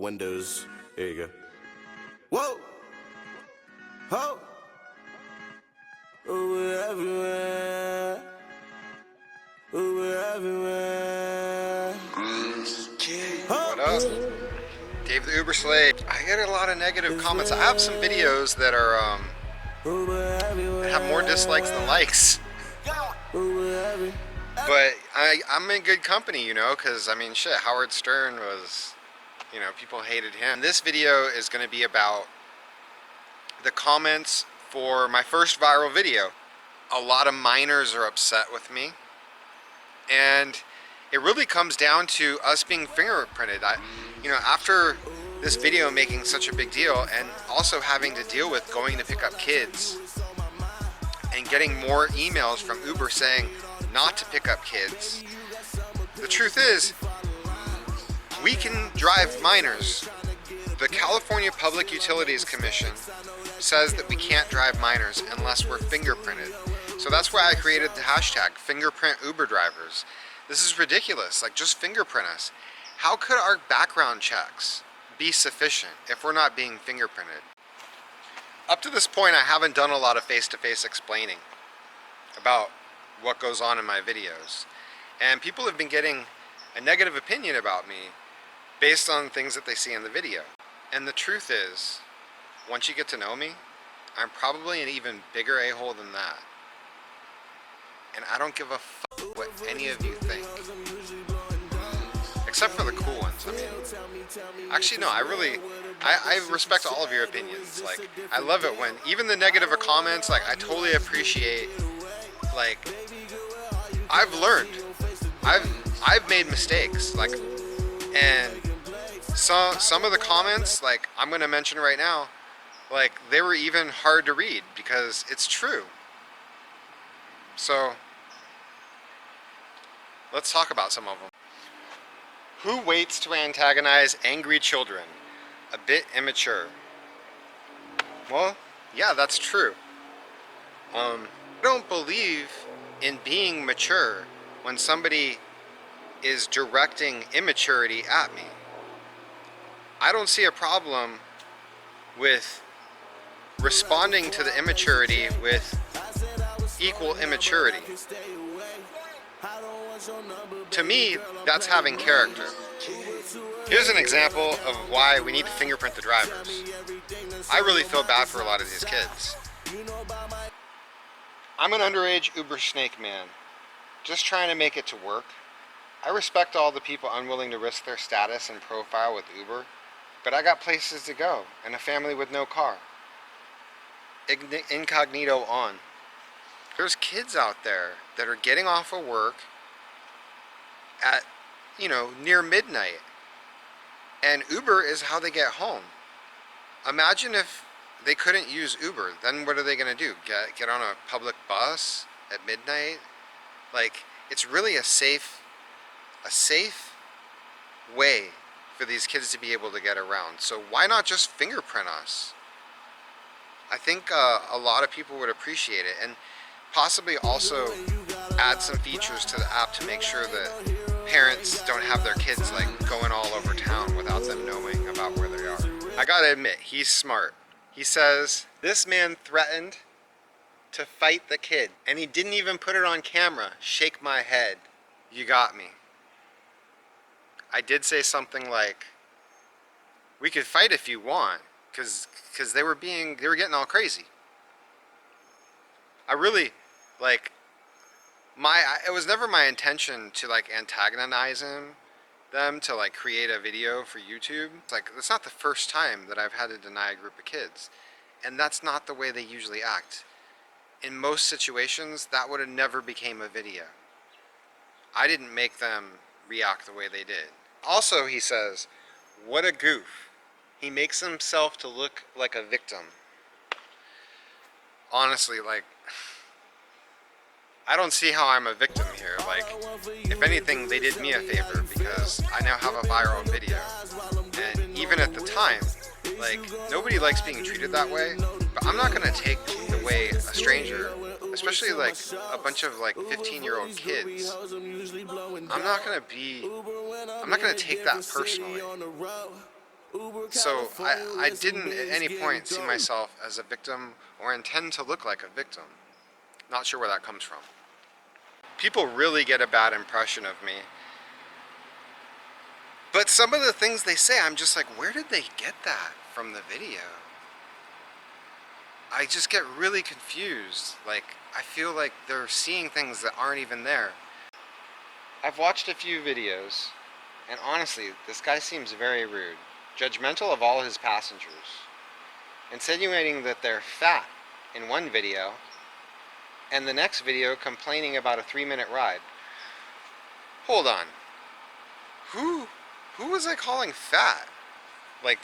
Windows. Here you go. Whoa! Ho! Uber everywhere. Uber everywhere. What up? Dave the Uber Slave. I get a lot of negative comments. I have some videos that are that have more dislikes than likes. But I'm in good company, you know, because I mean, shit, Howard Stern was, you know, people hated him. This video is going to be about the comments for my first viral video. A lot of minors are upset with me, and it really comes down to us being fingerprinted. You know, after this video making such a big deal, and also having to deal with going to pick up kids and getting more emails from Uber saying not to pick up kids. The truth is, we can drive minors. The California Public Utilities Commission says that we can't drive minors unless we're fingerprinted. So that's why I created the hashtag fingerprint Uber drivers. This is ridiculous. Like, just fingerprint us. How could our background checks be sufficient if we're not being fingerprinted? Up to this point, I haven't done a lot of face-to-face explaining about what goes on in my videos. And people have been getting a negative opinion about me based on things that they see in the video. And the truth is, once you get to know me, I'm probably an even bigger a-hole than that. And I don't give a fuck what any of you think. Except for the cool ones. I mean, actually no, I respect all of your opinions. Like, I love it when, even the negative comments, like, I totally appreciate, like, I've learned. I've made mistakes, like, and some of the comments, like, I'm gonna mention right now, like, they were even hard to read because it's true. So, let's talk about some of them. Who waits to antagonize angry children? A bit immature. Well, yeah, that's true. I don't believe in being mature when somebody is directing immaturity at me. I don't see a problem with responding to the immaturity with equal immaturity. To me, that's having character. Here's an example of why we need to fingerprint the drivers. I really feel bad for a lot of these kids. I'm an underage Uber snake man, just trying to make it to work. I respect all the people unwilling to risk their status and profile with Uber, but I got places to go and a family with no car. Incognito on. There's kids out there that are getting off of work at, you know, near midnight, and Uber is how they get home. Imagine if they couldn't use Uber, then what are they going to do? Get on a public bus at midnight? Like, it's really a safe way for these kids to be able to get around. So why not just fingerprint us? I think a lot of people would appreciate it, and possibly also add some features to the app to make sure that parents don't have their kids like going all over town without them knowing about where they are. I gotta admit, he's smart. He says, this man threatened to fight the kid, and he didn't even put it on camera. Shake my head. You got me. I did say something like, we could fight if you want, because they were getting all crazy. I really, like, it was never my intention to, like, antagonize them to, like, create a video for YouTube. It's like, it's not the first time that I've had to deny a group of kids, and that's not the way they usually act. In most situations, that would have never became a video. I didn't make them react the way they did. Also, he says, what a goof. He makes himself to look like a victim. Honestly, like, I don't see how I'm a victim here. Like, if anything, they did me a favor because I now have a viral video. And even at the time, like, nobody likes being treated that way, but I'm not gonna take the way a stranger, especially like a bunch of like 15-year-old kids, I'm not gonna take that personally. So I didn't at any point see myself as a victim or intend to look like a victim. Not sure where that comes from. People really get a bad impression of me. But some of the things they say, I'm just like, where did they get that from the video? I just get really confused. Like, I feel like they're seeing things that aren't even there. I've watched a few videos, and honestly, this guy seems very rude. Judgmental of all his passengers. Insinuating that they're fat in one video, and the next video complaining about a 3-minute ride. Hold on. Who was I calling fat? Like,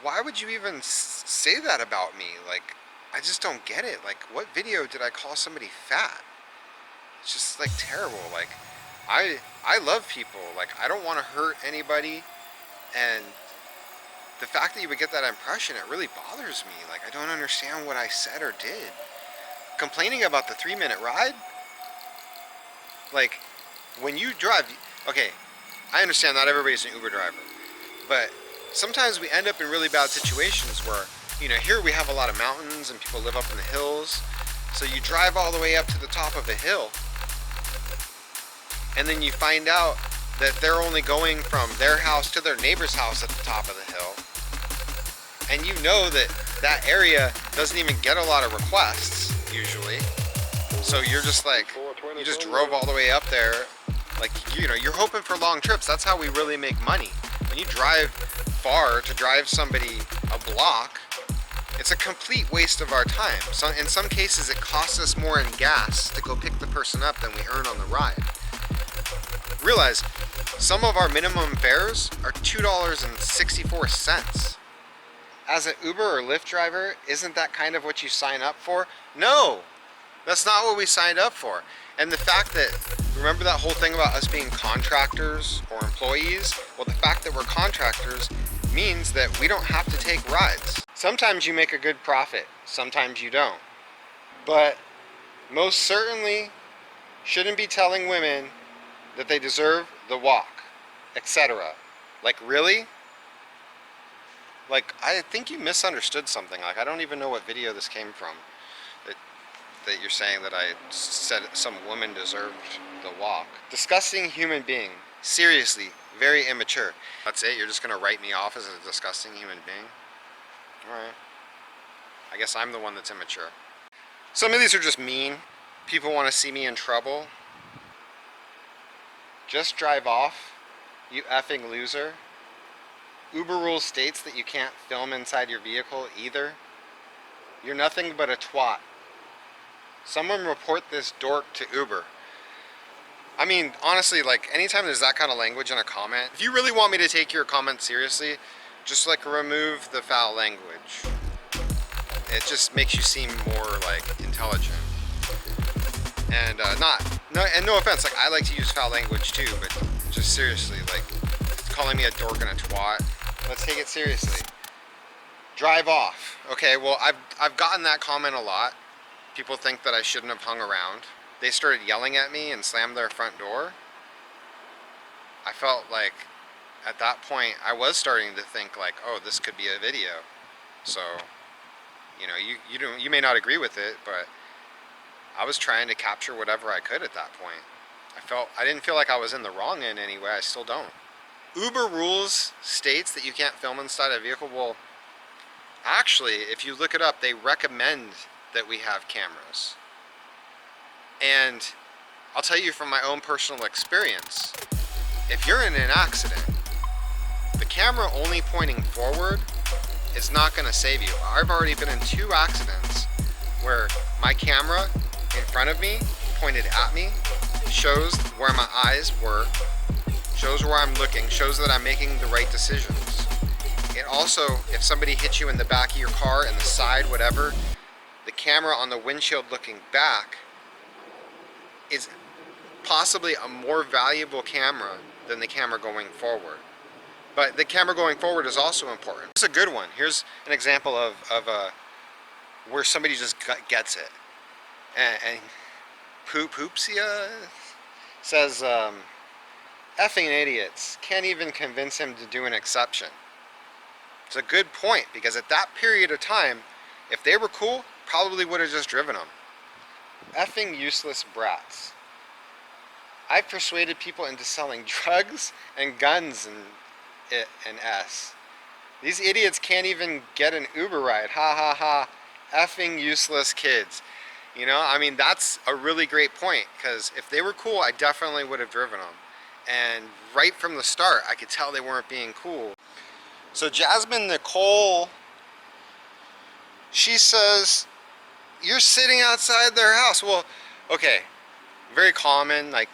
why would you even say that about me? Like, I just don't get it. Like, what video did I call somebody fat? It's just, like, terrible. Like, I love people. Like, I don't want to hurt anybody, and the fact that you would get that impression, it really bothers me. Like, I don't understand what I said or did. Complaining about the 3-minute ride? Like, when you drive, okay, I understand not everybody's an Uber driver, but sometimes we end up in really bad situations where, you know, here we have a lot of mountains and people live up in the hills, so you drive all the way up to the top of a hill, and then you find out that they're only going from their house to their neighbor's house at the top of the hill, and you know that that area doesn't even get a lot of requests usually, so you're just like, you just drove all the way up there. Like, you know, you're hoping for long trips. That's how we really make money. When you drive far to drive somebody a block, it's a complete waste of our time. So in some cases, it costs us more in gas to go pick the person up than we earn on the ride. Realize, some of our minimum fares are $2.64. As an Uber or Lyft driver, isn't that kind of what you sign up for? No! That's not what we signed up for. And the fact that, remember that whole thing about us being contractors or employees? Well, the fact that we're contractors means that we don't have to take rides. Sometimes you make a good profit, sometimes you don't. But most certainly shouldn't be telling women that they deserve the walk, etc. Like, really? Like, I think you misunderstood something. Like, I don't even know what video this came from. That you're saying that I said some woman deserved the walk. Disgusting human being. Seriously, very immature. That's it? You're just gonna write me off as a disgusting human being? Alright. I guess I'm the one that's immature. Some of these are just mean. People want to see me in trouble. Just drive off, you effing loser. Uber rules states that you can't film inside your vehicle either. You're nothing but a twat. Someone report this dork to Uber. I mean, honestly, like, anytime there's that kind of language in a comment, if you really want me to take your comment seriously, just, like, remove the foul language. It just makes you seem more, like, intelligent. And, no offense, like, I like to use foul language too, but just seriously, like, calling me a dork and a twat, let's take it seriously. Drive off. Okay, well, I've gotten that comment a lot. People think that I shouldn't have hung around. They started yelling at me and slammed their front door. I felt like at that point I was starting to think like, oh, this could be a video. So, you know, you may not agree with it, but I was trying to capture whatever I could at that point. I didn't feel like I was in the wrong in any way. I still don't. Uber rules states that you can't film inside a vehicle. Well, actually, if you look it up, they recommend that we have cameras. And I'll tell you from my own personal experience, if you're in an accident, the camera only pointing forward is not going to save you. I've already been in 2 accidents where my camera in front of me pointed at me, shows where my eyes were, shows where I'm looking, shows that I'm making the right decisions. It also, if somebody hits you in the back of your car, in the side, whatever, the camera on the windshield looking back is possibly a more valuable camera than the camera going forward. But the camera going forward is also important. It's a good one. Here's an example of where somebody just gets it. And Poopsia says, Effing idiots. Can't even convince him to do an exception. It's a good point, because at that period of time, if they were cool, probably would have just driven them. Effing useless brats. I've persuaded people into selling drugs and guns and These idiots can't even get an Uber ride. Ha ha ha. Effing useless kids. You know, I mean, that's a really great point, because if they were cool, I definitely would have driven them. And right from the start, I could tell they weren't being cool. So Jasmine Nicole, she says, you're sitting outside their house. Well, okay, very common, like,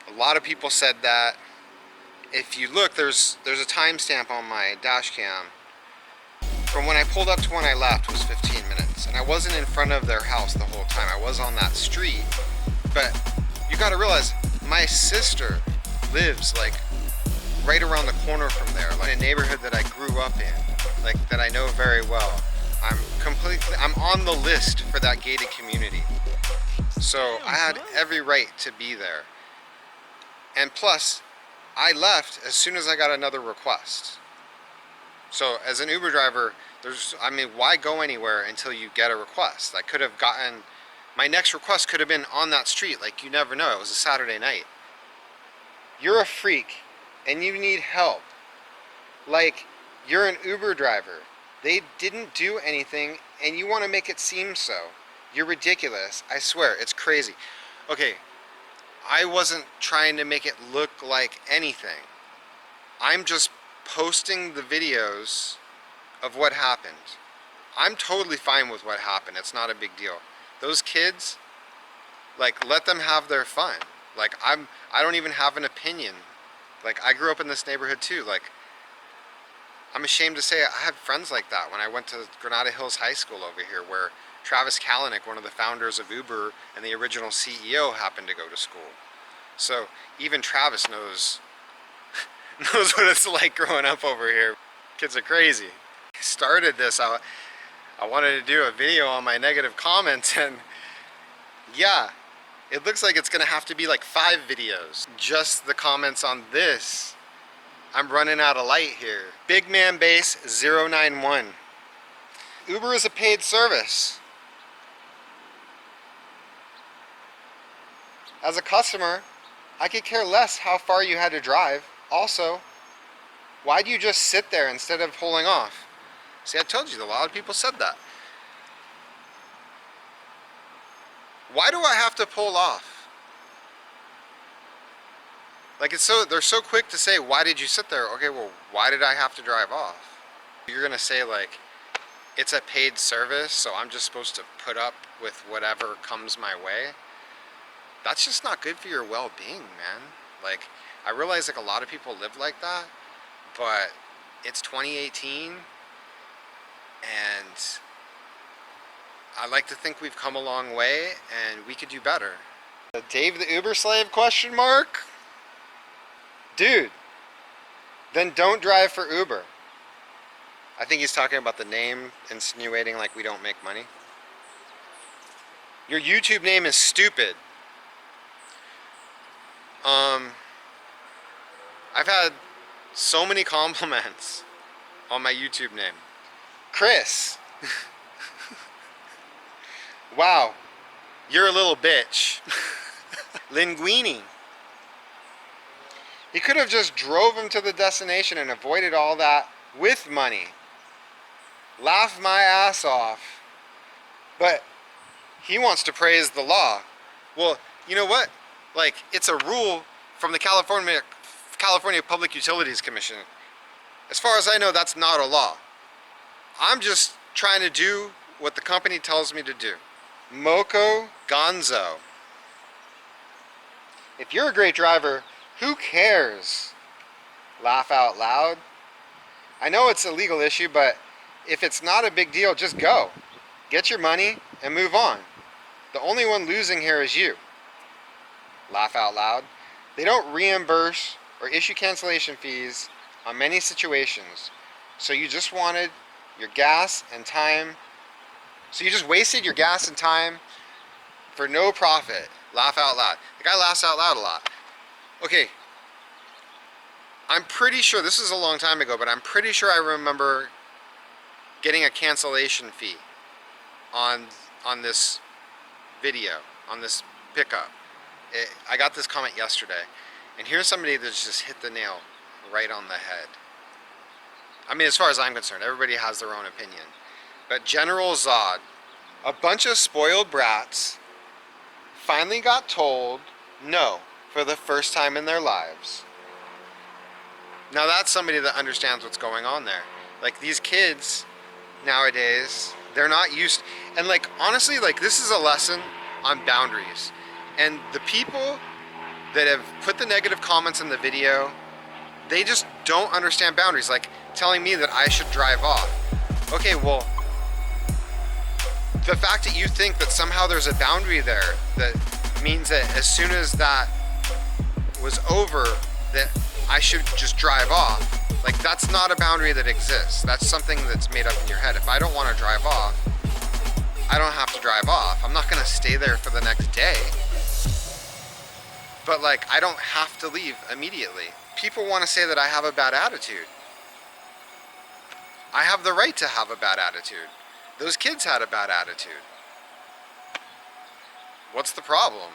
a lot of people said that. If you look, there's a timestamp on my dash cam. From when I pulled up to when I left was 15 minutes. And I wasn't in front of their house the whole time. I was on that street. But you gotta realize, my sister lives like right around the corner from there, like in a neighborhood that I grew up in, like that I know very well. I'm on the list for that gated community. So I had every right to be there. And plus, I left as soon as I got another request. So as an Uber driver, why go anywhere until you get a request? I could have gotten, my next request could have been on that street, like, you never know, it was a Saturday night. You're a freak and you need help. Like, you're an Uber driver. They didn't do anything and you want to make it seem so. You're ridiculous. I swear, it's crazy. Okay, I wasn't trying to make it look like anything. I'm just posting the videos of what happened. I'm totally fine with what happened. It's not a big deal. Those kids, like, let them have their fun. Like, I don't even have an opinion. Like, I grew up in this neighborhood too. Like, I'm ashamed to say I had friends like that when I went to Granada Hills High School over here, where Travis Kalanick, one of the founders of Uber and the original CEO, happened to go to school. So even Travis knows what it's like growing up over here. Kids are crazy. I started this, I wanted to do a video on my negative comments, and yeah, it looks like it's gonna have to be like 5 videos. Just the comments on this. I'm running out of light here. Big Man Base 091. Uber is a paid service. As a customer, I could care less how far you had to drive. Also, why do you just sit there instead of pulling off? See, I told you, a lot of people said that. Why do I have to pull off? Like, they're so quick to say, why did you sit there? Okay, well, why did I have to drive off? You're gonna say, like, it's a paid service, so I'm just supposed to put up with whatever comes my way. That's just not good for your well-being, man. Like, I realize, like, a lot of people live like that, but it's 2018, and I like to think we've come a long way, and we could do better. Dave the Uber slave, question mark? Dude, then don't drive for Uber. I think he's talking about the name, insinuating like we don't make money. Your YouTube name is stupid. I've had so many compliments on my YouTube name. Chris. Wow, you're a little bitch. Linguini. He could have just drove him to the destination and avoided all that with money. Laugh my ass off. But he wants to praise the law. Well, you know what? Like, it's a rule from the California Public Utilities Commission. As far as I know, that's not a law. I'm just trying to do what the company tells me to do. Moco Gonzo. If you're a great driver, who cares? Laugh out loud. I know it's a legal issue, but if it's not a big deal, just go. Get your money and move on. The only one losing here is you. Laugh out loud. They don't reimburse or issue cancellation fees on many situations. So you just wanted your gas and time. So you just wasted your gas and time for no profit. Laugh out loud. The guy laughs out loud a lot. Okay, I'm pretty sure, this is a long time ago, but I'm pretty sure I remember getting a cancellation fee on this video, on this pickup. I got this comment yesterday, and here's somebody that's just hit the nail right on the head. I mean, as far as I'm concerned, everybody has their own opinion. But General Zod, a bunch of spoiled brats, finally got told no for the first time in their lives. Now that's somebody that understands what's going on there. Like, these kids nowadays, they're not used, and like, honestly, like, this is a lesson on boundaries. And the people that have put the negative comments in the video, they just don't understand boundaries. Like, telling me that I should drive off. Okay, well, the fact that you think that somehow there's a boundary there, that means that as soon as that was over, that I should just drive off, like, that's not a boundary that exists. That's something that's made up in your head. If I don't want to drive off, I don't have to drive off. I'm not gonna stay there for the next day. But like, I don't have to leave immediately. People want to say that I have a bad attitude. I have the right to have a bad attitude. Those kids had a bad attitude. What's the problem?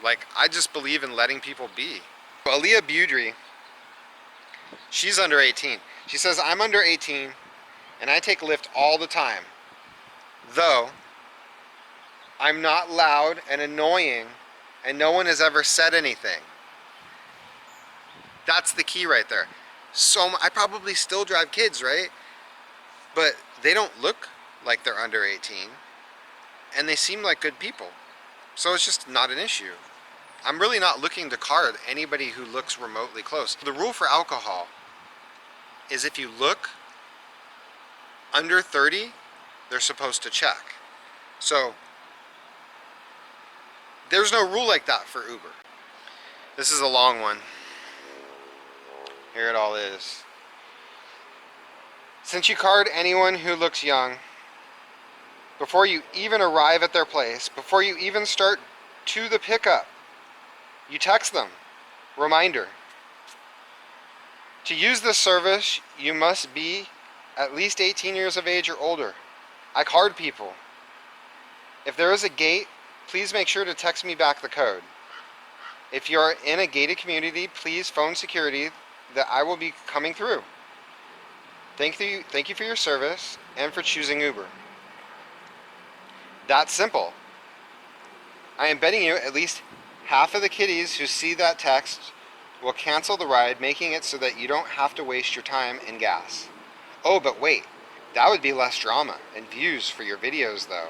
Like, I just believe in letting people be. Aaliyah Budry, she's under 18. She says, I'm under 18 and I take Lyft all the time. Though, I'm not loud and annoying and no one has ever said anything. That's the key right there. So I probably still drive kids, right? But they don't look like they're under 18 and they seem like good people. So it's just not an issue. I'm really not looking to card anybody who looks remotely close. The rule for alcohol is if you look under 30, they're supposed to check. So there's no rule like that for Uber. This is a long one. Here it all is. Since you card anyone who looks young, before you even arrive at their place, before you even start to the pickup, you text them. Reminder. To use this service, you must be at least 18 years of age or older. I card people. If there is a gate, please make sure to text me back the code. If you are in a gated community, please phone security that I will be coming through. Thank you for your service and for choosing Uber. That's simple. I am betting you at least half of the kiddies who see that text will cancel the ride, making it so that you don't have to waste your time and gas. Oh, but wait, that would be less drama and views for your videos though.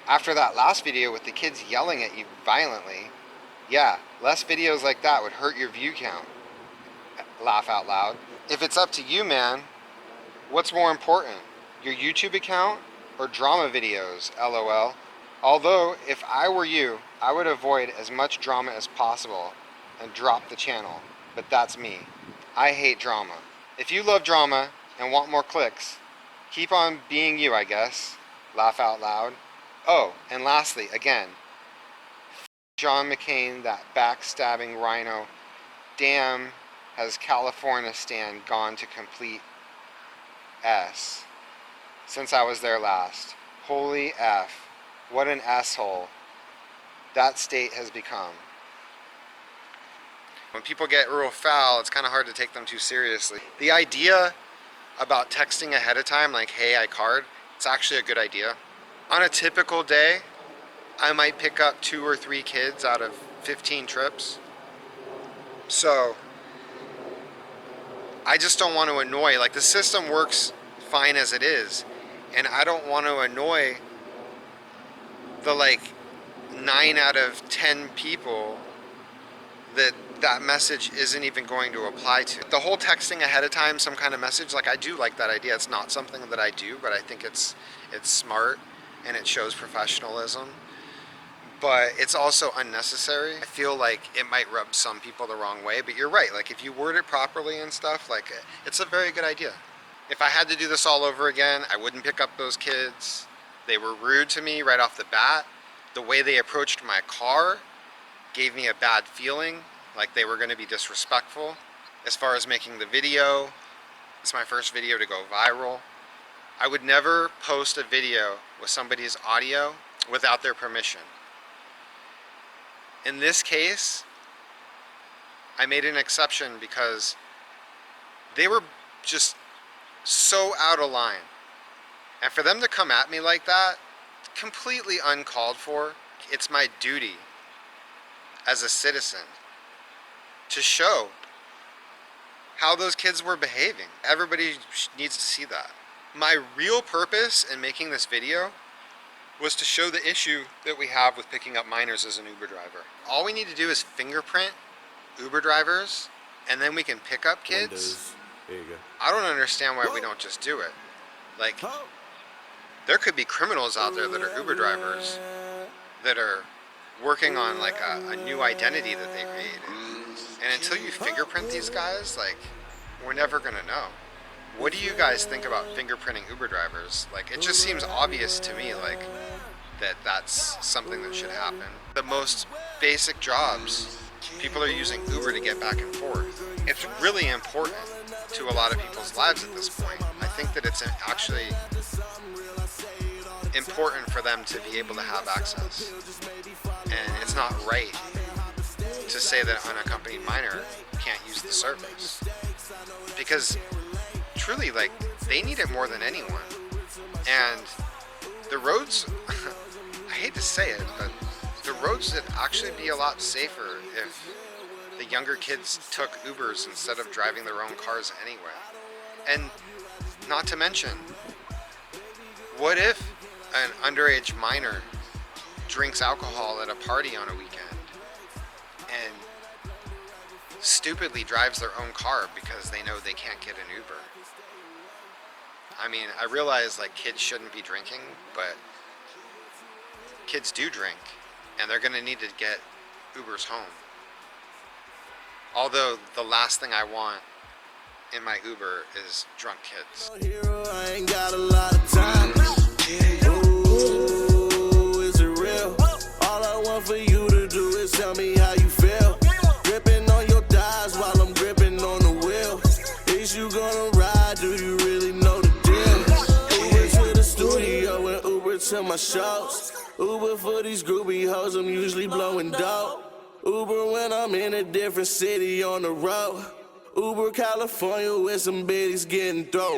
After that last video with the kids yelling at you violently, yeah, less videos like that would hurt your view count. Laugh out loud. If it's up to you, man, what's more important, your YouTube account or drama videos, LOL? Although, if I were you, I would avoid as much drama as possible and drop the channel, but that's me. I hate drama. If you love drama and want more clicks, keep on being you, I guess. Laugh out loud. Oh, and lastly, again, John McCain, that backstabbing rhino. Damn, has California stand gone to complete S since I was there last. Holy F. What an asshole that state has become. When people get real foul, it's kind of hard to take them too seriously. The idea about texting ahead of time, like, hey, I card, it's actually a good idea. On a typical day, I might pick up 2 or 3 kids out of 15 trips. So I just don't want to annoy. Like, the system works fine as it is, and I don't want to annoy the like 9 out of 10 people that message isn't even going to apply to. The whole texting ahead of time some kind of message, like, I do like that idea. It's not something that I do, but I think it's smart and it shows professionalism. But it's also unnecessary. I feel like it might rub some people the wrong way, but you're right. Like, if you word it properly and stuff, like, it's a very good idea. If I had to do this all over again, I wouldn't pick up those kids. They were rude to me right off the bat. The way they approached my car gave me a bad feeling. like they were going to be disrespectful. As far as making the video, it's my first video to go viral. I would never post a video with somebody's audio without their permission. In this case, I made an exception because they were just so out of line. And for them to come at me like that, completely uncalled for. It's my duty as a citizen to show how those kids were behaving. Everybody needs to see that. My real purpose in making this video was to show the issue that we have with picking up minors as an Uber driver. All we need to do is fingerprint Uber drivers, and then we can pick up kids. Windows. There you go. I don't understand why we don't just do it. Like, there could be criminals out there that are Uber drivers that are working on like a new identity that they created. And until you fingerprint these guys, like, we're never gonna know. What do you guys think about fingerprinting Uber drivers? Like, it just seems obvious to me, like, that's something that should happen. The most basic jobs, people are using Uber to get back and forth. It's really important to a lot of people's lives at this point. I think that it's actually important for them to be able to have access. And it's not right to say that an unaccompanied minor can't use the service. Because truly, like, they need it more than anyone. And the roads, I hate to say it, but the roads would actually be a lot safer if the younger kids took Ubers instead of driving their own cars anyway. And not to mention, what if an underage minor drinks alcohol at a party on a weekend and stupidly drives their own car because they know they can't get an Uber? I mean, I realize like kids shouldn't be drinking, but kids do drink, and they're gonna need to get Ubers home. Although the last thing I want in my Uber is drunk kids. I ain't got a lot of time. Ooh, is it real? All I want for you to do is tell me how you feel. Gripping on your thighs while I'm gripping on the wheel. Is you gonna ride? Do you really know the deal? Uber to the studio and Uber to my shows. Uber for these groovy hoes, I'm usually blowing dope. Uber when I'm in a different city on the road. Uber California with some biddies getting dope.